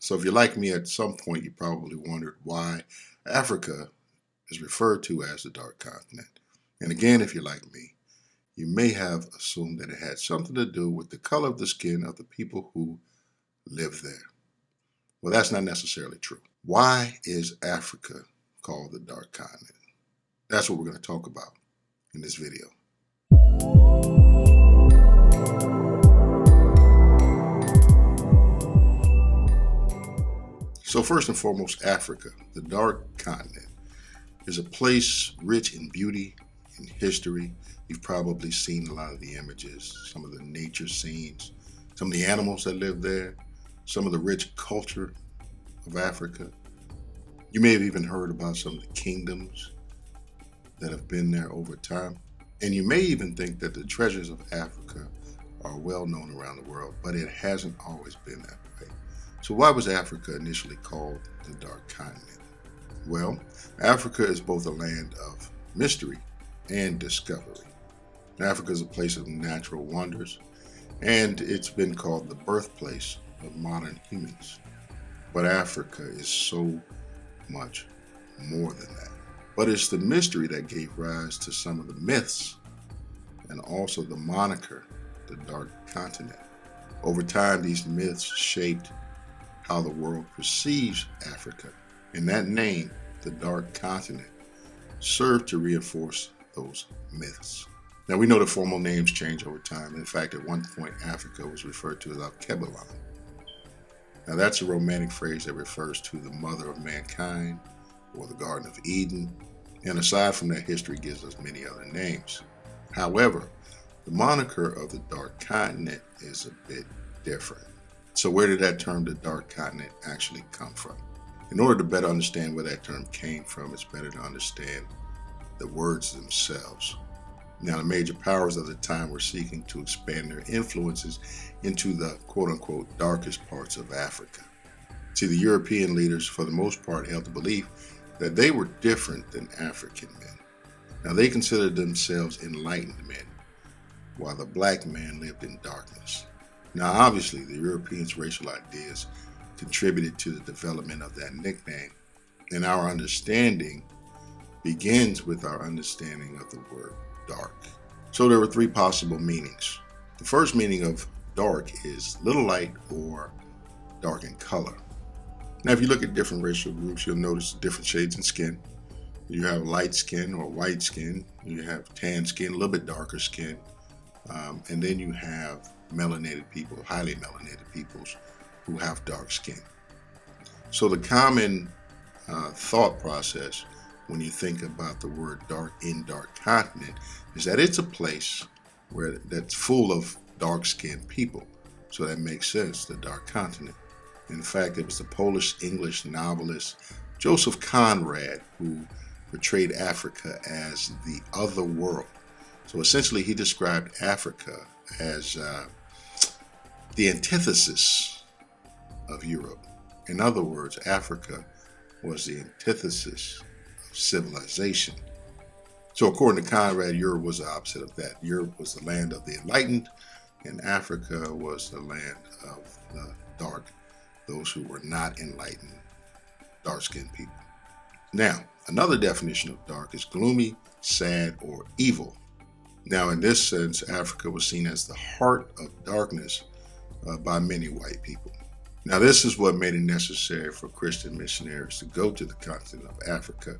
So if you're like me, at some point you probably wondered why Africa is referred to as the Dark Continent. And again, if you're like me, you may have assumed that it had something to do with the color of the skin of the people who live there. Well, that's not necessarily true. Why is Africa called the Dark Continent? That's what we're going to talk about in this video. So first and foremost, Africa, the Dark Continent, is a place rich in beauty and history. You've probably seen a lot of the images, some of the nature scenes, some of the animals that live there, some of the rich culture of Africa. You may have even heard about some of the kingdoms that have been there over time. And you may even think that the treasures of Africa are well known around the world, but it hasn't always been that way. So why was Africa initially called the Dark Continent? Well, Africa is both a land of mystery and discovery. Africa is a place of natural wonders, and it's been called the birthplace of modern humans. But Africa is so much more than that. But it's the mystery that gave rise to some of the myths and also the moniker, the Dark Continent. Over time, these myths shaped how the world perceives Africa, and that name, the Dark Continent, served to reinforce those myths. Now, we know the formal names change over time. In fact, at one point, Africa was referred to as Alkebulan. Now, that's a romantic phrase that refers to the mother of mankind or the Garden of Eden. And aside from that, history gives us many other names. However, the moniker of the Dark Continent is a bit different. So where did that term, the Dark Continent, actually come from? In order to better understand where that term came from, it's better to understand the words themselves. Now, the major powers of the time were seeking to expand their influences into the quote-unquote darkest parts of Africa. See, the European leaders, for the most part, held the belief that they were different than African men. Now, they considered themselves enlightened men, while the black man lived in darkness. Now, obviously, the Europeans' racial ideas contributed to the development of that nickname, and our understanding begins with our understanding of the word dark. So there were three possible meanings. The first meaning of dark is little light or dark in color. Now, if you look at different racial groups, you'll notice different shades in skin. You have light skin or white skin. You have tan skin, a little bit darker skin. And then you have melanated people, highly melanated peoples who have dark skin. So the common thought process when you think about the word dark continent is that it's a place that's full of dark-skinned people. So that makes sense, the Dark Continent. In fact, it was the Polish-English novelist Joseph Conrad who portrayed Africa as the other world. So essentially, he described Africa as the antithesis of Europe. In other words, Africa was the antithesis of civilization. So according to Conrad, Europe was the opposite of that. Europe was the land of the enlightened, and Africa was the land of the dark, those who were not enlightened, dark-skinned people. Now, another definition of dark is gloomy, sad, or evil. Now, in this sense, Africa was seen as the heart of darkness by many white people. Now, this is what made it necessary for Christian missionaries to go to the continent of Africa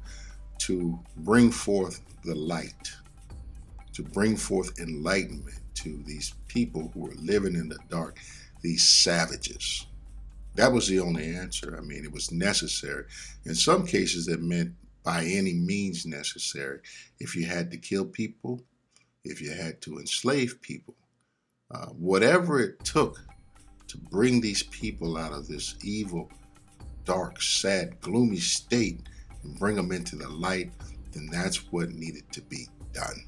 to bring forth the light, to bring forth enlightenment to these people who were living in the dark, these savages. That was the only answer. I mean, it was necessary. In some cases, it meant by any means necessary. If you had to kill people, if you had to enslave people, whatever it took to bring these people out of this evil, dark, sad, gloomy state and bring them into the light, then that's what needed to be done.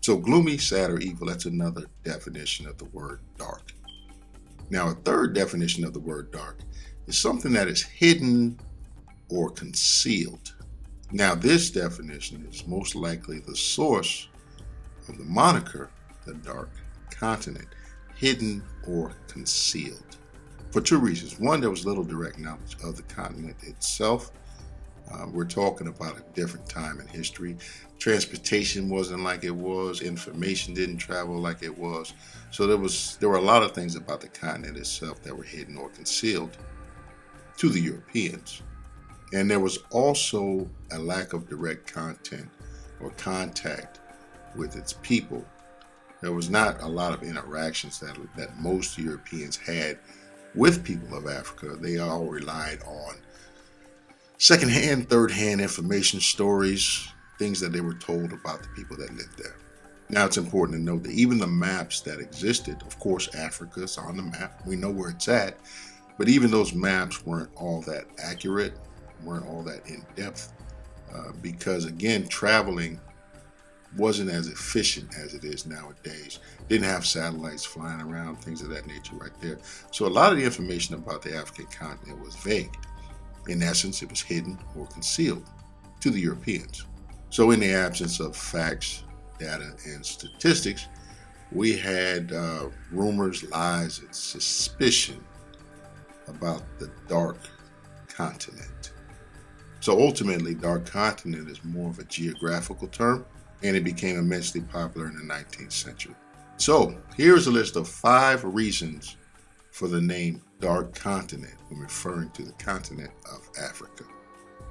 So gloomy, sad, or evil, that's another definition of the word dark. Now, a third definition of the word dark is something that is hidden or concealed. Now, this definition is most likely the source of the moniker, the Dark Continent, hidden or concealed. for two reasons. One, there was little direct knowledge of the continent itself. We're talking about a different time in history. Transportation wasn't like it was. Information didn't travel like it was. So there were a lot of things about the continent itself that were hidden or concealed to the Europeans. And there was also a lack of direct content or contact with its people. There was not a lot of interactions that most Europeans had with people of Africa. They all relied on secondhand, third-hand information, stories, things that they were told about the people that lived there. Now it's important to note that even the maps that existed, of course, Africa's on the map. We know where it's at. But even those maps weren't all that accurate, weren't all that in-depth, because again, traveling wasn't as efficient as it is nowadays. Didn't have satellites flying around, things of that nature right there. So a lot of the information about the African continent was vague. In essence, it was hidden or concealed to the Europeans. So in the absence of facts, data, and statistics, we had rumors, lies, and suspicion about the dark continent. So ultimately, dark continent is more of a geographical term, and it became immensely popular in the 19th century. So here's a list of 5 reasons for the name dark continent when referring to the continent of Africa.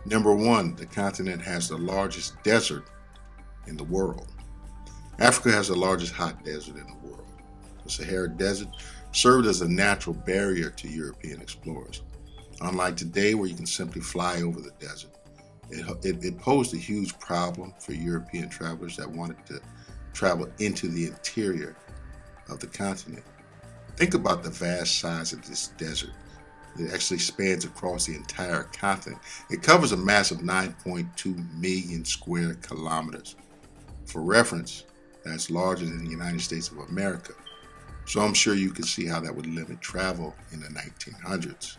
Number 1, the continent has the largest desert in the world. Africa has the largest hot desert in the world. The Sahara Desert served as a natural barrier to European explorers. Unlike today, where you can simply fly over the desert, it posed a huge problem for European travelers that wanted to travel into the interior of the continent. Think about the vast size of this desert. It actually spans across the entire continent. It covers a massive 9.2 million square kilometers. For reference, that's larger than the United States of America. So I'm sure you can see how that would limit travel in the 1900s.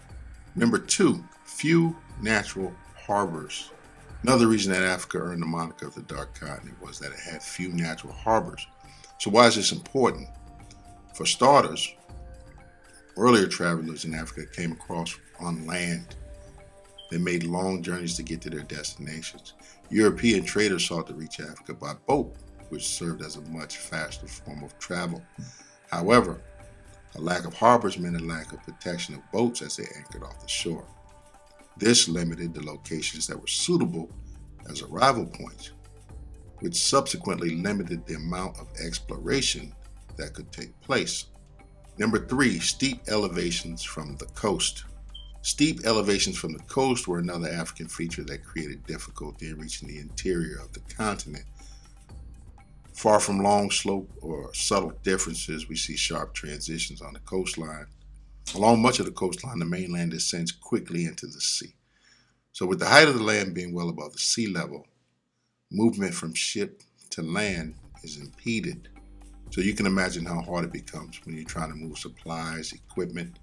Number 2, few natural harbors. Another reason that Africa earned the moniker of the Dark Continent was that it had few natural harbors. So why is this important? For starters, earlier travelers in Africa came across on land. They made long journeys to get to their destinations. European traders sought to reach Africa by boat, which served as a much faster form of travel. However, a lack of harbors meant a lack of protection of boats as they anchored off the shore. This limited the locations that were suitable as arrival points, which subsequently limited the amount of exploration that could take place. Number 3, steep elevations from the coast. Steep elevations from the coast were another African feature that created difficulty in reaching the interior of the continent. Far from long slope or subtle differences, we see sharp transitions on the coastline. Along much of the coastline, the mainland descends quickly into the sea. So with the height of the land being well above the sea level, movement from ship to land is impeded. So you can imagine how hard it becomes when you're trying to move supplies, equipment,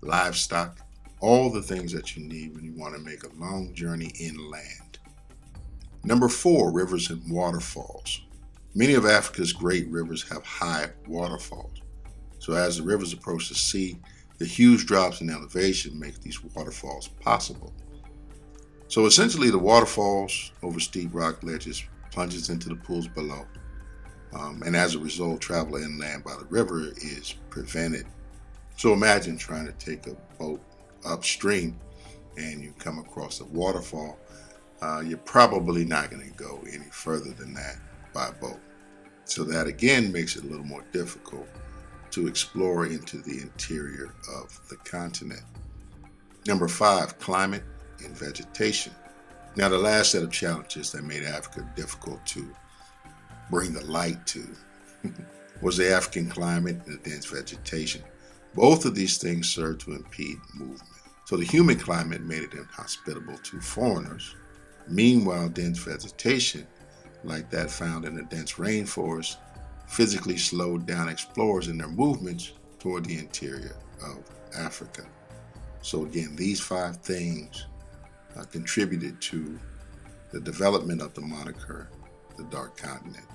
livestock, all the things that you need when you want to make a long journey inland. Number 4, rivers and waterfalls. Many of Africa's great rivers have high waterfalls. So as the rivers approach the sea, the huge drops in elevation make these waterfalls possible. So essentially the waterfalls over steep rock ledges plunges into the pools below. And as a result, travel inland by the river is prevented. So imagine trying to take a boat upstream and you come across a waterfall. You're probably not going to go any further than that by boat. So that again makes it a little more difficult to explore into the interior of the continent. Number 5, climate and vegetation. Now the last set of challenges that made Africa difficult to bring the light to was the African climate and the dense vegetation. Both of these things served to impede movement. So the humid climate made it inhospitable to foreigners. Meanwhile, dense vegetation, like that found in the dense rainforest, physically slowed down explorers in their movements toward the interior of Africa. So again, these 5 things contributed to the development of the moniker, the Dark Continent.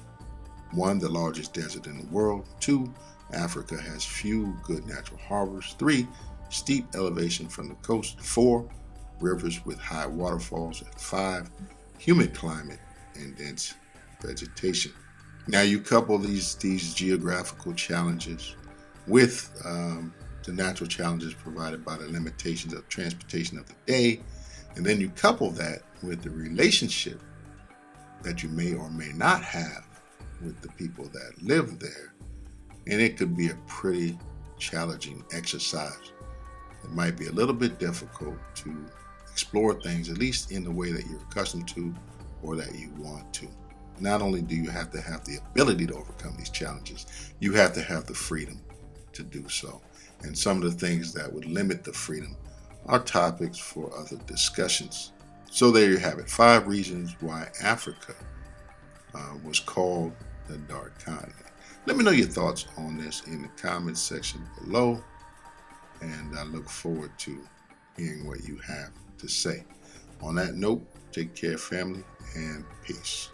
1, the largest desert in the world. 2, Africa has few good natural harbors. 3, steep elevation from the coast. 4, rivers with high waterfalls. And 5, humid climate and dense vegetation. Now you couple these geographical challenges with the natural challenges provided by the limitations of transportation of the day, and then you couple that with the relationship that you may or may not have with the people that live there, and it could be a pretty challenging exercise. It might be a little bit difficult to explore things, at least in the way that you're accustomed to or that you want to. Not only do you have to have the ability to overcome these challenges, you have to have the freedom to do so. And some of the things that would limit the freedom are topics for other discussions. So there you have it, 5 reasons why Africa was called the Dark Continent. Let me know your thoughts on this in the comments section below, and I look forward to hearing what you have to say. On that note, take care, family, and peace.